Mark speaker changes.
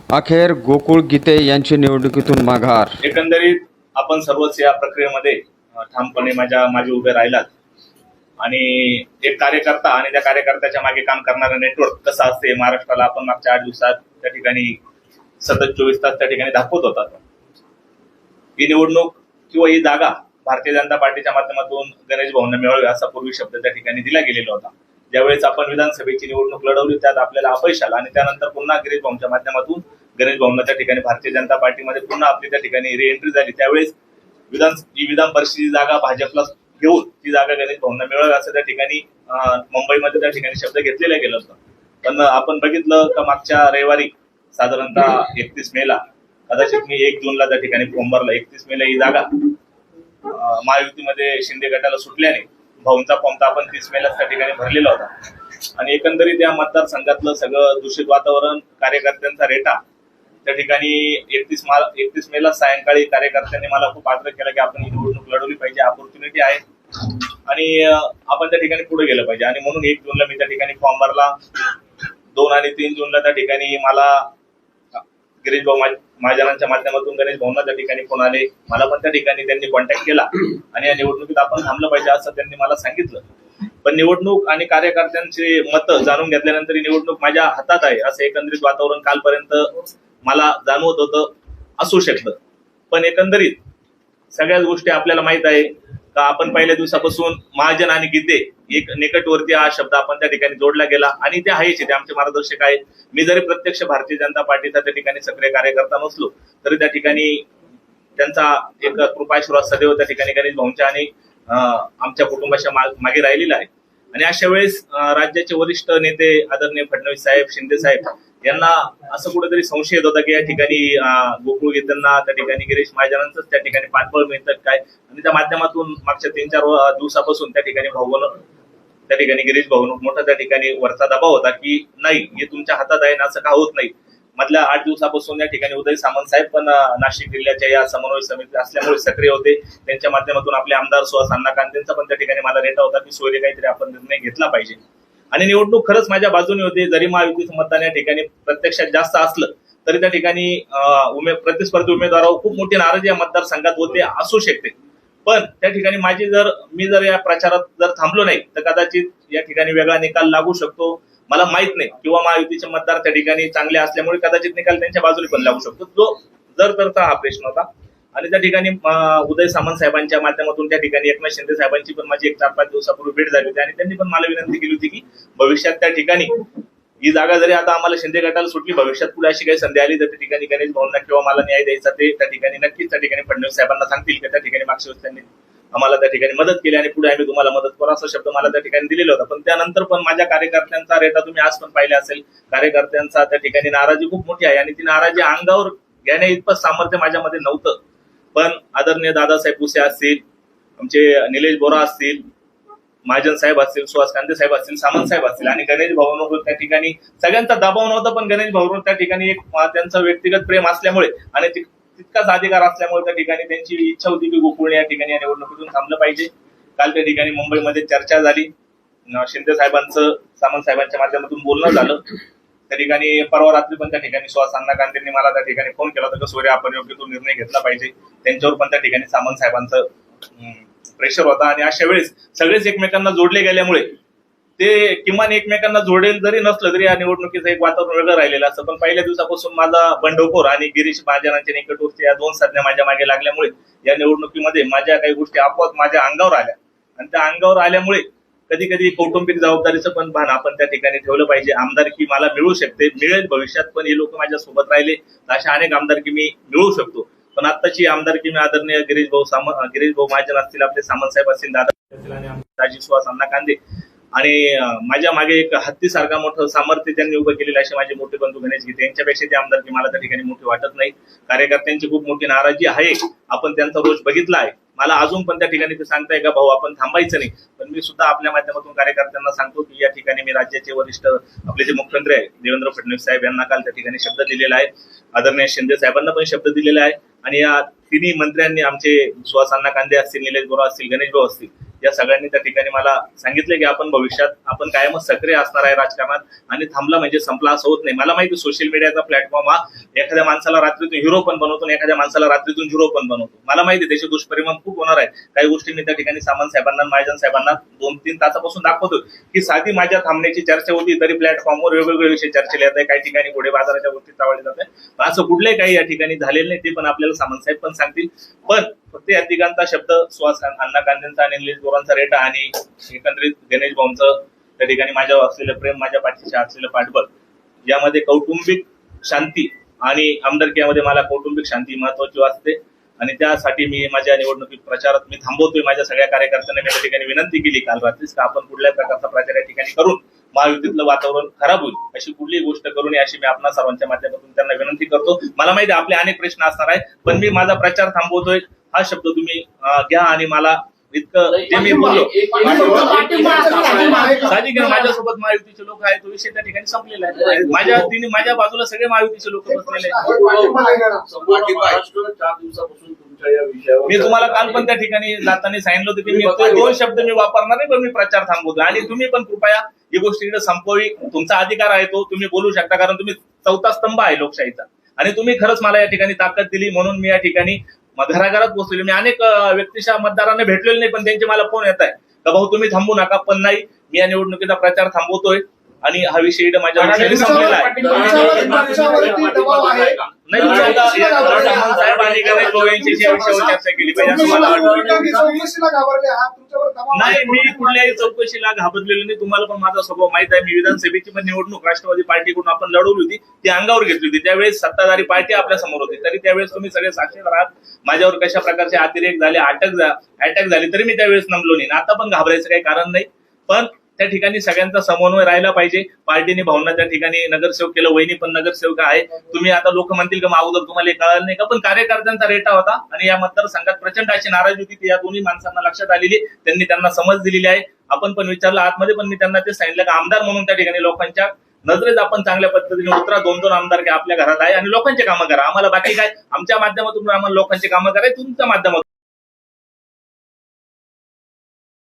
Speaker 1: अखेर गोकुळ गीते यांची निवडणुकीतून माघार.
Speaker 2: एकंदरीत आपण सर्वच या प्रक्रियेमध्ये ठामपणे माझे उभे राहिलात आणि एक कार्यकर्ता आणि त्या कार्यकर्त्याच्या मागे काम करणारं नेटवर्क कसं असते महाराष्ट्राला आपण मागच्या 8 दिवसात त्या ठिकाणी सतत 24 तास त्या ठिकाणी दाखवत होतात. ही निवडणूक किंवा ही जागा भारतीय जनता पार्टीच्या माध्यमातून गणेश भाऊंना मिळावी असा पूर्वी शब्द त्या ठिकाणी दिला गेलेला होता. ज्यावेळेस आपण विधानसभेची निवडणूक लढवली त्यात आपल्याला अपयश आलं आणि त्यानंतर पुन्हा गिरीश भाऊंच्या माध्यमातून गणेश भाऊंना त्या ठिकाणी भारतीय जनता पार्टीमध्ये पुन्हा आपली त्या ठिकाणी रिएंट्री झाली. त्यावेळेस विधान परिषदेची जागा भाजपला घेऊन ती जागा गणेश भाऊंना मिळावी असं त्या ठिकाणी मुंबईमध्ये त्या ठिकाणी शब्द घेतलेला गेला होता. पण आपण बघितलं का मागच्या रविवारी साधारणतः 31 मेला कदाचित मी 1 जूनला त्या ठिकाणी फॉर्म भरला. 31 मेला ही जागा महायुतीमध्ये शिंदे गटाला सुटल्याने भाऊंचा फॉर्म तर आपण 30 मेला त्या ठिकाणी भरलेला होता आणि एकंदरीत या मतदारसंघातलं सगळं दूषित वातावरण कार्यकर्त्यांचा रेटा त्या ठिकाणी 31 मेला सायंकाळी कार्यकर्त्यांनी मला खूप आग्रह केला की आपण ही निवडणूक लढवली पाहिजे, ऑपॉर्च्युनिटी आहे आणि आपण त्या ठिकाणी पुढे गेलं पाहिजे आणि म्हणून 1 जूनला मी त्या ठिकाणी फॉर्म भरला. 2 आणि 3 जूनला त्या ठिकाणी मला गिरीश भाऊ महाजनांच्या माध्यमातून गणेश भाऊंना त्या ठिकाणी फोन आले. मला पण त्या ठिकाणी त्यांनी कॉन्टॅक्ट केला आणि या निवडणुकीत आपण थांबलं पाहिजे असं त्यांनी मला सांगितलं. पण निवडणूक आणि कार्यकर्त्यांची मतं जाणून घेतल्यानंतर ही निवडणूक माझ्या हातात आहे असं एकंदरीत वातावरण कालपर्यंत मला जाणवत होतं, असू शकतं. पण एकंदरीत सगळ्याच गोष्टी आपल्याला माहित आहे का आपण पहिल्या दिवसापासून महाजन आणि गीते एक निकटवर्ती हा शब्द आपण त्या ठिकाणी जोडला गेला आणि ते आहेच, ते आमचे मार्गदर्शक आहेत. मी जरी प्रत्यक्ष भारतीय जनता पार्टीचा त्या ठिकाणी सक्रिय कार्यकर्ता नसलो तरी त्या ठिकाणी त्यांचा एक कृपाशीर्वाद सदैव त्या ठिकाणी गणेश भाऊंच्या आणि आमच्या कुटुंबाच्या मागे राहिलेला आहे. आणि अशा वेळेस राज्याचे वरिष्ठ नेते आदरणीय फडणवीस साहेब, शिंदे साहेब यांना असं कुठेतरी संशय येत होता की या ठिकाणी गोकुळ गीतांना त्या ठिकाणी गिरीश महाजनांचंच त्या ठिकाणी पाठबळ मिळतात काय आणि त्या माध्यमातून मागच्या 3-4 दिवसापासून त्या ठिकाणी त्या ठिकाणी गिरीश भाऊ मोठा त्या ठिकाणी वरचा दबाव होता की नाही हे तुमच्या हातात आहे ना असं का होत नाही. मधल्या 8 दिवसापासून या ठिकाणी उदय सामंत साहेब पण नाशिक जिल्ह्याच्या या समन्वय समिती असल्यामुळे सक्रिय होते. त्यांच्या माध्यमातून आपले आमदार सुहास अण्णा कांतेंचा पण त्या ठिकाणी मला रेटा होता की सोयरे काहीतरी आपण निर्णय घेतला पाहिजे आणि निवडणूक खरंच माझ्या बाजूने होती. जरी महायुतीचं मतदान या ठिकाणी प्रत्यक्षात जास्त असलं तरी त्या ठिकाणी प्रतिस्पर्धी उमेदवारावर खूप मोठी नाराजी या मतदारसंघात होते, असू शकते. पण त्या ठिकाणी मी जर या प्रचारात जर थांबलो नाही तर कदाचित या ठिकाणी वेगळा निकाल लागू शकतो, मला माहित नाही. किंवा महायुतीचे मतदार त्या ठिकाणी चांगले असल्यामुळे कदाचित निकाल त्यांच्या बाजूने पण लागू शकतो. जो जर हा प्रश्न होता आणि त्या ठिकाणी उदय सामंत साहेबांच्या माध्यमातून त्या ठिकाणी एकनाथ शिंदे साहेबांची पण माझी 4-5 दिवसापूर्वी भेट झाली होती आणि त्यांनी पण मला विनंती केली होती की भविष्यात त्या ठिकाणी ही जागा जरी आता आम्हाला शिंदे गटाला सुटली, भविष्यात पुढे अशी काही संधी आली तर त्या ठिकाणी गणेश भाऊंना किंवा मला न्याय द्यायचा ते त्या ठिकाणी नक्कीच त्या ठिकाणी फडणवीस साहेबांना सांगतील की त्या ठिकाणी मागच्या वेळेस त्यांनी आम्हाला त्या ठिकाणी मदत केली आणि पुढे आम्ही तुम्हाला मदत करू असा शब्द मला त्या ठिकाणी दिलेला होता. पण त्यानंतर पण माझ्या कार्यकर्त्यांचा रेटा तुम्ही आज पण पाहिला असेल. कार्यकर्त्यांचा त्या ठिकाणी नाराजी खूप मोठी आहे आणि ती नाराजी अंगावर घेण्या इतपत सामर्थ्य माझ्यामध्ये नव्हतं. पण आदरणीय दादासाहेब भुसे असतील, आमचे निलेश बोरा असतील, महाजन साहेब असतील, सुहास कांते साहेब असतील, सामंत साहेब असतील आणि गणेश भाऊंवर त्या ठिकाणी सगळ्यांचा दबाव नव्हता. पण गणेश भाऊंवर त्या ठिकाणी एक त्यांचं व्यक्तिगत प्रेम असल्यामुळे आणि तितकाच अधिकार असल्यामुळे त्या ठिकाणी त्यांची इच्छा होती की गोकुळ या ठिकाणी या निवडणुकीतून थांबलं पाहिजे. काल त्या ठिकाणी मुंबईमध्ये चर्चा झाली, शिंदे साहेबांचं सामंत साहेबांच्या माध्यमातून बोलणं झालं. त्या ठिकाणी परवा रात्री पण त्या ठिकाणी सुहास अण्णा कांतेंनी मला त्या ठिकाणी फोन केला होता की सोयरे आपण योग्य तो निर्णय घेतला पाहिजे. त्यांच्यावर पण त्या ठिकाणी सामंत साहेबांचं प्रेशर होता आणि अशा वेळेस सगळेच एकमेकांना जोडले गेल्यामुळे ते किमान एकमेकांना जोडेल जरी नसलं तरी या निवडणुकीचं एक वातावरण वेगळं राहिलेलं असतं. पण पहिल्या दिवसापासून माझा बंडखोर आणि गिरीश महाजनांच्या निकटवर्ती या 2 संज्ञा माझ्या मागे लागल्यामुळे या निवडणुकीमध्ये माझ्या काही गोष्टी आपोआप माझ्या अंगावर आल्या आणि त्या अंगावर आल्यामुळे कधी कधी कौटुंबिक जबाबदारीचं पण भान आपण त्या ठिकाणी ठेवलं पाहिजे. आमदारकी मला मिळू शकते, मिळेल भविष्यात, पण हे लोक माझ्या सोबत राहिले तर अशा अनेक आमदारकी मी मिळवू शकतो. पण आत्ताची आमदारकी मी आदरणीय गिरीश भाऊ महाजन असतील, आपले सामंत साहेब असतील, दादा असतील आणि आमचे सुहास अण्णा कांदे आणि माझ्या मागे एक हत्तीसारखा मोठं सामर्थ्य त्यांनी उभं केलेलं असे माझे मोठे बंधू गणेश गीते यांच्यापेक्षा ते आमदारकी मला त्या ठिकाणी मोठी वाटत नाही. कार्यकर्त्यांची खूप मोठी नाराजी आहे, आपण त्यांचा रोज बघितला आहे. मला अजून पण त्या ठिकाणी ते सांगताय का भाऊ आपण थांबायचं नाही. पण मी सुद्धा आपल्या माध्यमातून कार्यकर्त्यांना सांगतो की या ठिकाणी मी राज्याचे वरिष्ठ आपले जे मुख्यमंत्री आहे देवेंद्र फडणवीस साहेब यांना काल त्या ठिकाणी शब्द दिलेला आहे, आदरणीय शिंदे साहेबांना पण शब्द दिलेला आहे आणि या तिन्ही मंत्र्यांनी आमचे सुहास अण्णा कांदे असतील, निलेश बोरा असतील, गणेश भाऊ असतील, या सगळ्यांनी त्या ठिकाणी मला सांगितलं की आपण भविष्यात आपण कायमच सक्रिय असणार आहे राजकारणात आणि थांबला म्हणजे संपला असं होत नाही. मला माहिती सोशल मीडियाचा प्लॅटफॉर्म हा एखाद्या माणसाला रात्रीतून हिरो पण बनवतो आणि एखाद्या माणसाला रात्रीतून झिरो पण बनवतो. मला माहिती आहे त्याचे दुष्परिणाम खूप होणार आहे. काही गोष्टी मी त्या ठिकाणी सामंत साहेबांना, महाजन साहेबांना 2-3 तासापासून दाखवतो की साधी माझ्या थांबण्याची चर्चा होती तरी प्लॅटफॉर्मवर वेगवेगळे विषय चर्चेला येत आहे. काही ठिकाणी घोडे बाजाराच्या गोष्टी चावळल्या जात आहे. असं कुठलंही काही या ठिकाणी झालेलं नाही, ते पण आपल्याला सामंत साहेब पण सांगतील. पण फक्त या तिघांचा शब्द, सुहास अण्णा कांदेंचा आणि निलेश बोरांचा रेटा आणि एकंदरीत गणेश भाऊंचं त्या ठिकाणी माझ्यावर असलेलं प्रेम, माझ्या पाठीशी असलेलं पाठबळ, यामध्ये कौटुंबिक शांती आणि आमदारकीमध्ये मला कौटुंबिक शांती महत्वाची वाटते. आणि त्यासाठी मी माझ्या निवडणुकीत प्रचारात मी थांबवतोय. माझ्या सगळ्या कार्यकर्त्यांना मी त्या ठिकाणी विनंती केली काल रात्रीच का आपण कुठल्याही प्रकारचा प्रचार या ठिकाणी करून महायुतीतलं वातावरण खराब होईल अशी कुठलीही गोष्ट करू नये अशी मी आपल्या सर्वांच्या माध्यमातून त्यांना विनंती करतो. मला माहिती आहे आपले अनेक प्रश्न असणार आहे, पण मी माझा प्रचार थांबवतोय हा शब्द तुम्ही घ्या. आणि मला इतकं जे मी बोललो साहजिक आहे, माझ्यासोबत महायुतीचे लोक आहेत, तो विषय त्या ठिकाणी संपलेला आहे. माझ्या बाजूला सगळे महायुतीचे लोक बसलेले आहेत. मी तुम्हाला काल पण त्या ठिकाणी जाताना सांगितलं होतं की मी 2 शब्द मी वापरणार नाही, पण मी प्रचार थांबवतो. आणि तुम्ही पण कृपया ही गोष्टीकडे संपवी, तुमचा अधिकार आहे तो, तुम्ही बोलू शकता, कारण तुम्ही 4था स्तंभ आहे लोकशाहीचा. आणि तुम्ही खरंच मला या ठिकाणी ताकद दिली म्हणून मी या ठिकाणी घराघरात पोहोचलेलो. मी अनेक व्यक्तीच्या मतदारांना भेटलेले नाही, पण त्यांचे मला फोन येत आहे का भाऊ तुम्ही थांबू नका. पण नाही, मी या निवडणुकीचा प्रचार थांबवतोय आणि हा विषय माझ्या संपलेला आहे. नाही, साहेब आणि गणेश भाऊ यांच्याशी या विषयावर चर्चा केली पाहिजे असं मला वाटतं. नाही, मी कुठल्याही चौकशीला घाबरलेलो नाही. तुम्हाला पण माझा स्वभाव माहित आहे. मी विधानसभेची पण निवडणूक राष्ट्रवादी पार्टीकडून आपण लढवली होती, ती अंगावर घेतली होती. त्यावेळेस सत्ताधारी पार्टी आपल्या समोर होती, तरी त्यावेळेस तुम्ही सगळे साक्षीदार आहात. माझ्यावर कशा प्रकारचे अतिरेक झाले, अटॅक झाले, तरी मी त्यावेळेस नमलो नाही. आता पण घाबरायचं काही कारण नाही. पण त्या ठिकाणी सगळ्यांचा समन्वय राहिला पाहिजे. पार्टीने भावना त्या ठिकाणी नगरसेवक केलं, वहिनी पण नगरसेवक आहे. तुम्ही आता लोक म्हणतील का अगोदर तुम्हाला कळलं नाही का, पण कार्यकर्त्यांचा रेटा होता आणि या मतदारसंघात प्रचंड अशी नाराजी होती ती या दोन्ही माणसांना लक्षात आलेली. त्यांना समज दिलेली आहे. आपण पण विचारलं आतमध्ये, पण मी त्यांना ते सांगितलं की आमदार म्हणून त्या ठिकाणी लोकांच्या नजरेत आपण चांगल्या पद्धतीने उतरा. 2-2 आमदार आपल्या घरात आहे आणि लोकांचे कामं करा. आम्हाला बाकी काय, आमच्या माध्यमातून आम्हाला लोकांचे कामं करायचे, तुमच्या माध्यमातून